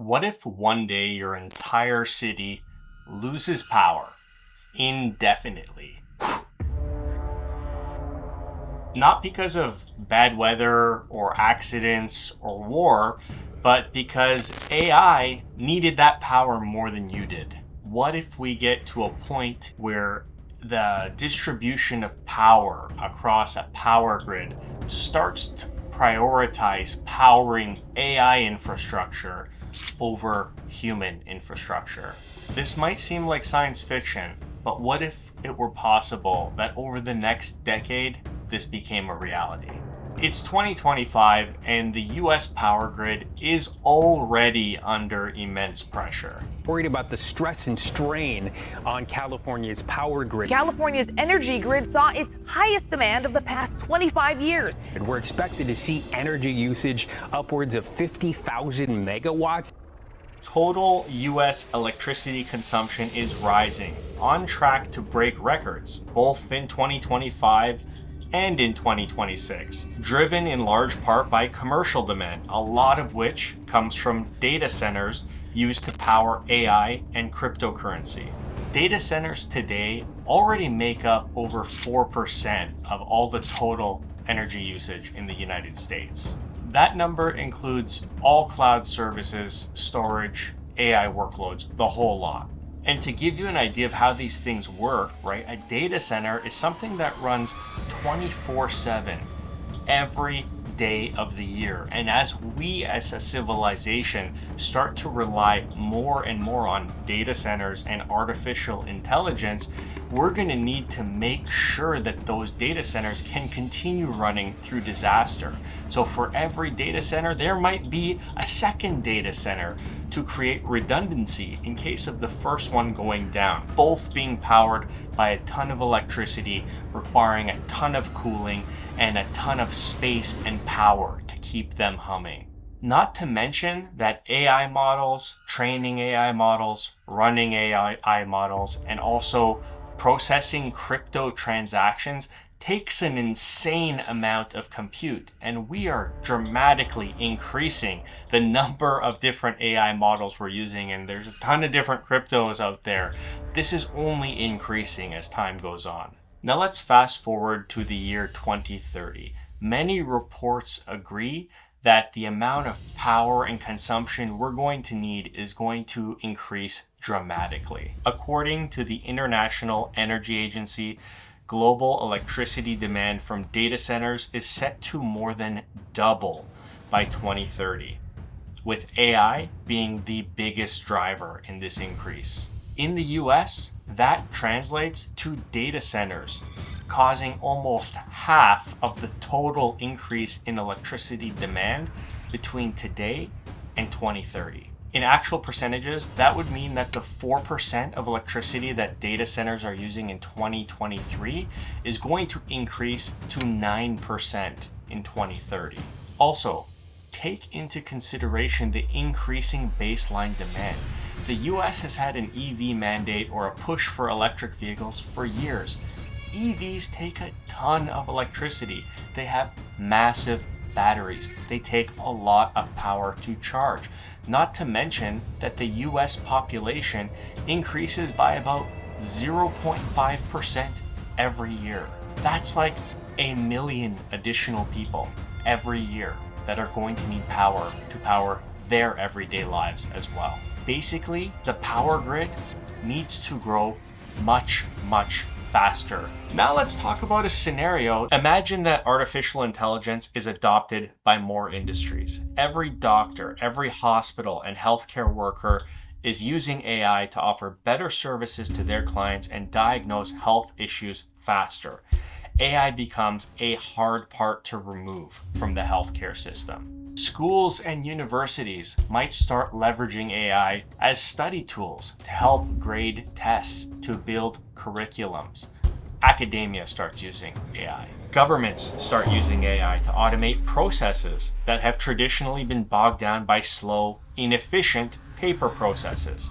What if one day your entire city loses power indefinitely? Not because of bad weather or accidents or war, but because AI needed that power more than you did. What if we get to a point where the distribution of power across a power grid starts to prioritize powering AI infrastructure over human infrastructure? This might seem like science fiction, but what if it were possible that over the next decade, this became a reality? It's 2025 and the US power grid is already under immense pressure. Worried about the stress and strain on California's power grid. California's energy grid saw its highest demand of the past 25 years. And we're expected to see energy usage upwards of 50,000 megawatts. Total US electricity consumption is rising, on track to break records, both in 2025 and in 2026, driven in large part by commercial demand, a lot of which comes from data centers used to power AI and cryptocurrency. Data centers today already make up over 4% of all the total energy usage in the United States. That number includes all cloud services, storage, AI workloads, the whole lot. And to give you an idea of how these things work, right, a data center is something that runs 24/7 every day of the year. And as we as a civilization start to rely more and more on data centers and artificial intelligence, we're going to need to make sure that those data centers can continue running through disaster. So for every data center, there might be a second data center to create redundancy in case of the first one going down, both being powered by a ton of electricity, requiring a ton of cooling and a ton of space and power to keep them humming. Not to mention that AI models, training AI models, running AI models, and also processing crypto transactions takes an insane amount of compute, and we are dramatically increasing the number of different AI models we're using, and there's a ton of different cryptos out there. This is only increasing as time goes on. Now let's fast forward to the year 2030. Many reports agree that the amount of power and consumption we're going to need is going to increase dramatically. According to the International Energy Agency, global electricity demand from data centers is set to more than double by 2030, with AI being the biggest driver in this increase. In the US, that translates to data centers causing almost half of the total increase in electricity demand between today and 2030. In actual percentages, that would mean that the 4% of electricity that data centers are using in 2023 is going to increase to 9% in 2030. Also, take into consideration the increasing baseline demand. The US has had an EV mandate or a push for electric vehicles for years. EVs take a ton of electricity. They have massive batteries. They take a lot of power to charge. Not to mention that the US population increases by about 0.5% every year. That's like 1 million additional people every year that are going to need power to power their everyday lives as well. Basically, the power grid needs to grow much faster. Now let's talk about a scenario. Imagine that artificial intelligence is adopted by more industries. Every doctor, every hospital, and healthcare worker is using AI to offer better services to their clients and diagnose health issues faster. AI becomes a hard part to remove from the healthcare system. Schools and universities might start leveraging AI as study tools to help grade tests, to build curriculums. Academia starts using AI. Governments start using AI to automate processes that have traditionally been bogged down by slow, inefficient paper processes.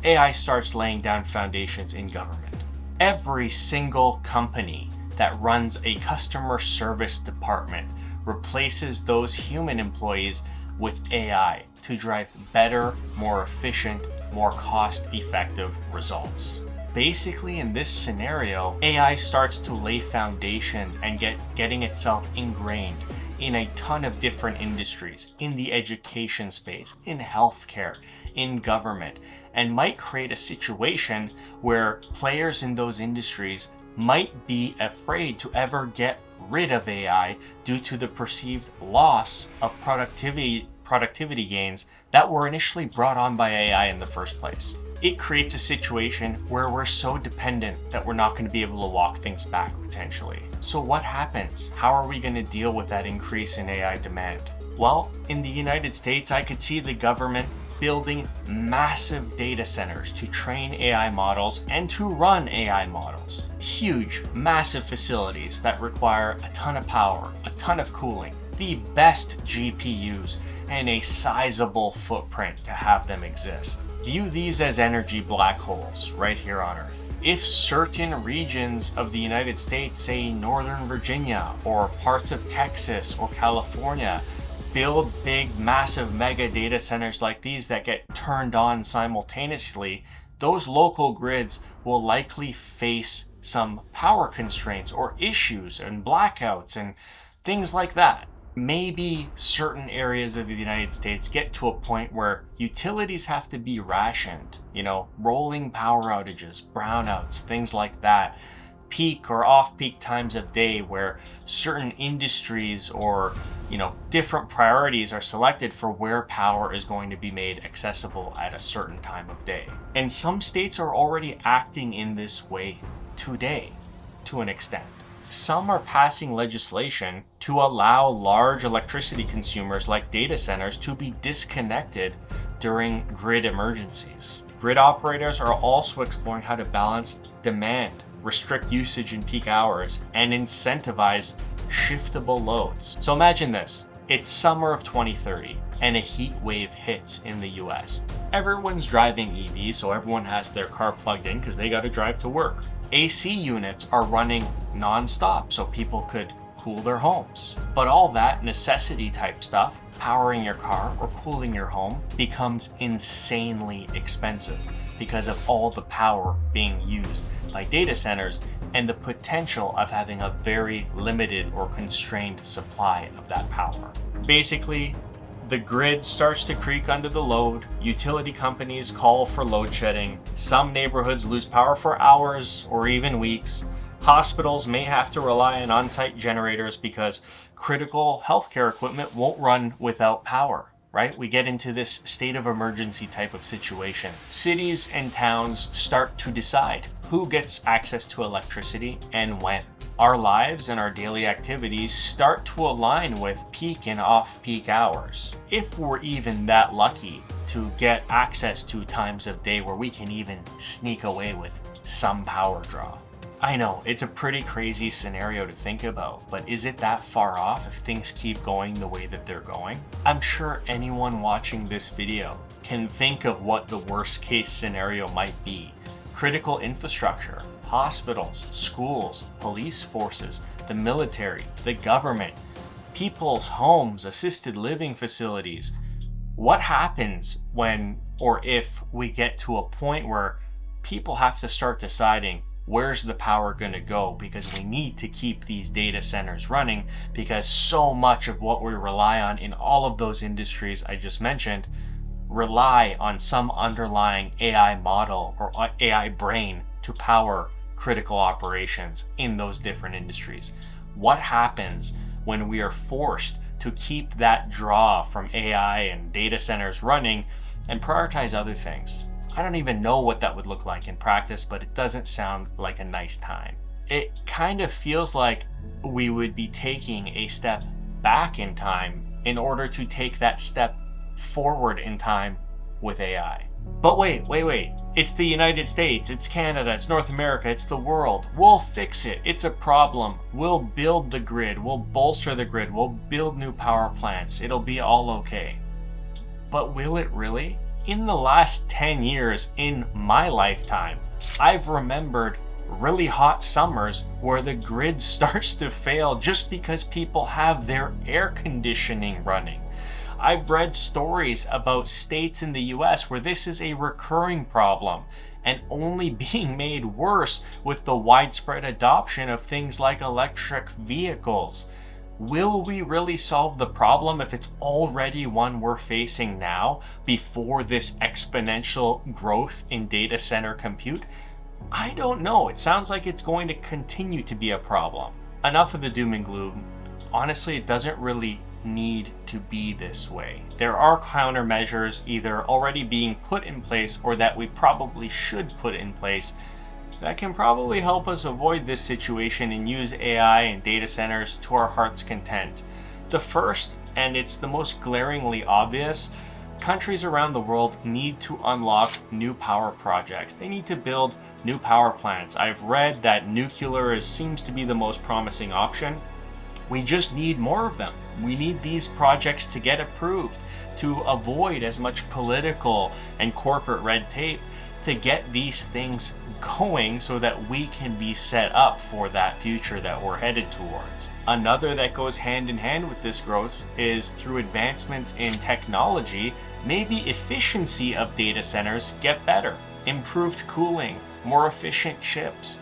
AI starts laying down foundations in government. Every single company that runs a customer service department replaces those human employees with AI to drive better, more efficient, more cost-effective results. Basically, in this scenario, AI starts to lay foundations and getting itself ingrained in a ton of different industries, in the education space, in healthcare, in government, and might create a situation where players in those industries might be afraid to ever get rid of AI due to the perceived loss of productivity gains that were initially brought on by AI in the first place. It creates a situation where we're so dependent that we're not going to be able to walk things back potentially. So what happens? How are we going to deal with that increase in AI demand? Well, in the United States, I could see the government building massive data centers to train AI models and to run AI models. Huge, massive facilities that require a ton of power, a ton of cooling, the best GPUs, and a sizable footprint to have them exist. View these as energy black holes right here on Earth. If certain regions of the United States, say Northern Virginia or parts of Texas or California, build big, massive mega data centers like these that get turned on simultaneously, those local grids will likely face some power constraints or issues and blackouts and things like that. Maybe certain areas of the United States get to a point where utilities have to be rationed, rolling power outages, brownouts, things like that. Peak or off-peak times of day where certain industries or different priorities are selected for where power is going to be made accessible at a certain time of day. And some states are already acting in this way today to an extent. Some are passing legislation to allow large electricity consumers like data centers to be disconnected during grid emergencies. Grid operators are also exploring how to balance demand, restrict usage in peak hours, and incentivize shiftable loads. So imagine this. It's summer of 2030 and a heat wave hits in the US. Everyone's driving EVs, so everyone has their car plugged in because they got to drive to work. AC units are running non-stop so people could cool their homes. But all that necessity type stuff, powering your car or cooling your home, becomes insanely expensive because of all the power being used by data centers and the potential of having a very limited or constrained supply of that power. Basically, the grid starts to creak under the load, utility companies call for load shedding, some neighborhoods lose power for hours or even weeks, hospitals may have to rely on on-site generators because critical healthcare equipment won't run without power, right? We get into this state of emergency type of situation. Cities and towns start to decide who gets access to electricity and when. Our lives and our daily activities start to align with peak and off-peak hours. If we're even that lucky to get access to times of day where we can even sneak away with some power draw. I know, it's a pretty crazy scenario to think about, but is it that far off if things keep going the way that they're going? I'm sure anyone watching this video can think of what the worst case scenario might be. Critical infrastructure, hospitals, schools, police forces, the military, the government, people's homes, assisted living facilities. What happens when or if we get to a point where people have to start deciding where's the power going to go, because we need to keep these data centers running because so much of what we rely on in all of those industries I just mentioned rely on some underlying AI model or AI brain to power critical operations in those different industries. What happens when we are forced to keep that draw from AI and data centers running and prioritize other things? I don't even know what that would look like in practice, but it doesn't sound like a nice time. It kind of feels like we would be taking a step back in time in order to take that step forward in time with AI. But wait. It's the United States, it's Canada, it's North America, it's the world. We'll fix it. It's a problem. We'll build the grid. We'll bolster the grid. We'll build new power plants. It'll be all okay. But will it really? In the last 10 years in my lifetime, I've remembered really hot summers where the grid starts to fail just because people have their air conditioning running. I've read stories about states in the US where this is a recurring problem and only being made worse with the widespread adoption of things like electric vehicles. Will we really solve the problem if it's already one we're facing now before this exponential growth in data center compute? I don't know. It sounds like it's going to continue to be a problem. Enough of the doom and gloom. Honestly, it doesn't really need to be this way. There are countermeasures either already being put in place or that we probably should put in place that can probably help us avoid this situation and use AI and data centers to our heart's content. The first, and it's the most glaringly obvious, countries around the world need to unlock new power projects. They need to build new power plants. I've read that nuclear seems to be the most promising option. We just need more of them. We need these projects to get approved, to avoid as much political and corporate red tape, to get these things going so that we can be set up for that future that we're headed towards. Another that goes hand in hand with this growth is through advancements in technology, maybe efficiency of data centers get better, improved cooling, more efficient chips,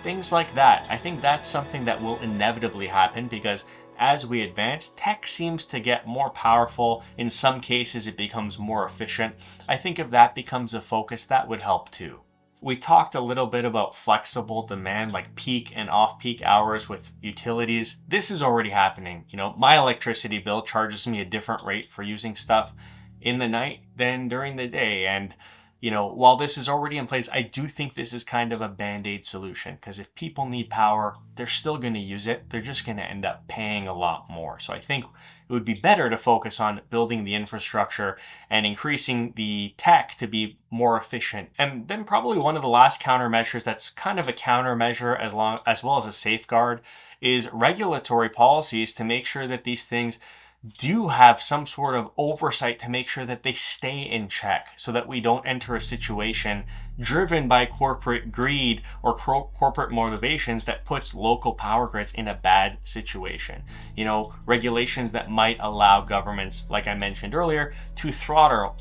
things like that. I think that's something that will inevitably happen because as we advance, tech seems to get more powerful. In some cases, it becomes more efficient. I think if that becomes a focus, that would help too. We talked a little bit about flexible demand, like peak and off-peak hours with utilities. This is already happening. My electricity bill charges me a different rate for using stuff in the night than during the day. And while this is already in place, I do think this is kind of a band-aid solution because if people need power, they're still going to use it. They're just going to end up paying a lot more. So I think it would be better to focus on building the infrastructure and increasing the tech to be more efficient. And then probably one of the last countermeasures that's kind of a countermeasure as well as a safeguard is regulatory policies to make sure that these things do have some sort of oversight to make sure that they stay in check so that we don't enter a situation driven by corporate greed or corporate motivations that puts local power grids in a bad situation. Regulations that might allow governments, like I mentioned earlier, to throttle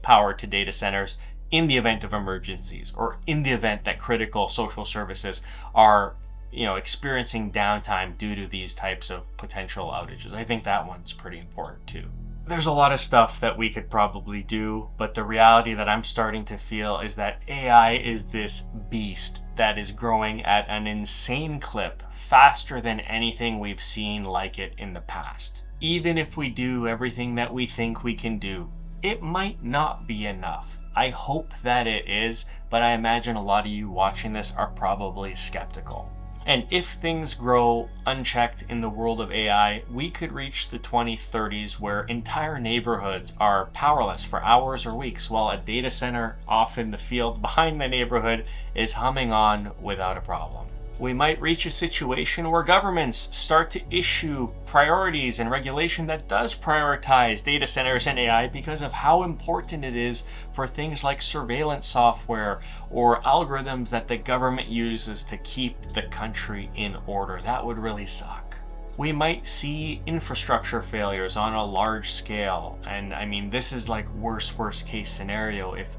power to data centers in the event of emergencies or in the event that critical social services are experiencing downtime due to these types of potential outages. I think that one's pretty important too. There's a lot of stuff that we could probably do, but the reality that I'm starting to feel is that AI is this beast that is growing at an insane clip, faster than anything we've seen like it in the past. Even if we do everything that we think we can do, it might not be enough. I hope that it is, but I imagine a lot of you watching this are probably skeptical. And if things grow unchecked in the world of AI, we could reach the 2030s where entire neighborhoods are powerless for hours or weeks while a data center off in the field behind the neighborhood is humming on without a problem. We might reach a situation where governments start to issue priorities and regulation that does prioritize data centers and AI because of how important it is for things like surveillance software or algorithms that the government uses to keep the country in order. That would really suck. We might see infrastructure failures on a large scale. And I mean, this is like worst case scenario. If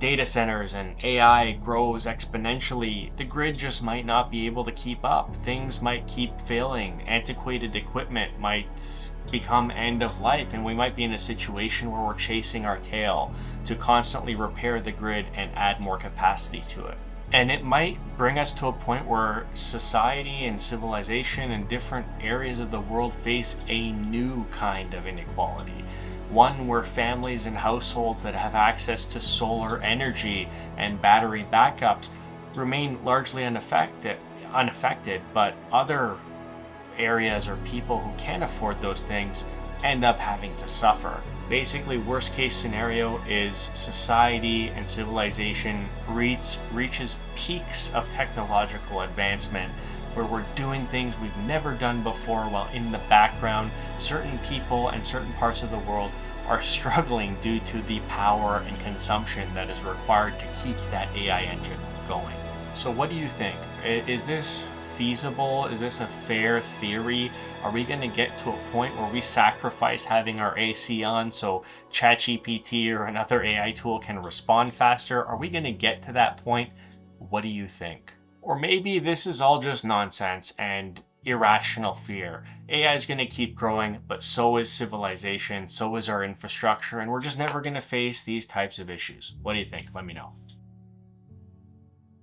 data centers and AI grows exponentially, the grid just might not be able to keep up. Things might keep failing. Antiquated equipment might become end of life, and we might be in a situation where we're chasing our tail to constantly repair the grid and add more capacity to it. And it might bring us to a point where society and civilization in different areas of the world face a new kind of inequality. One where families and households that have access to solar energy and battery backups remain largely unaffected, but other areas or people who can't afford those things end up having to suffer. Basically, worst case scenario is society and civilization reaches peaks of technological advancement where we're doing things we've never done before while in the background certain people and certain parts of the world are struggling due to the power and consumption that is required to keep that AI engine going. So what do you think? Is this feasible? Is this a fair theory? Are we going to get to a point where we sacrifice having our AC on so ChatGPT or another AI tool can respond faster? Are we going to get to that point? What do you think? Or maybe this is all just nonsense and irrational fear. AI is going to keep growing, but so is civilization, so is our infrastructure, and we're just never going to face these types of issues. What do you think? Let me know.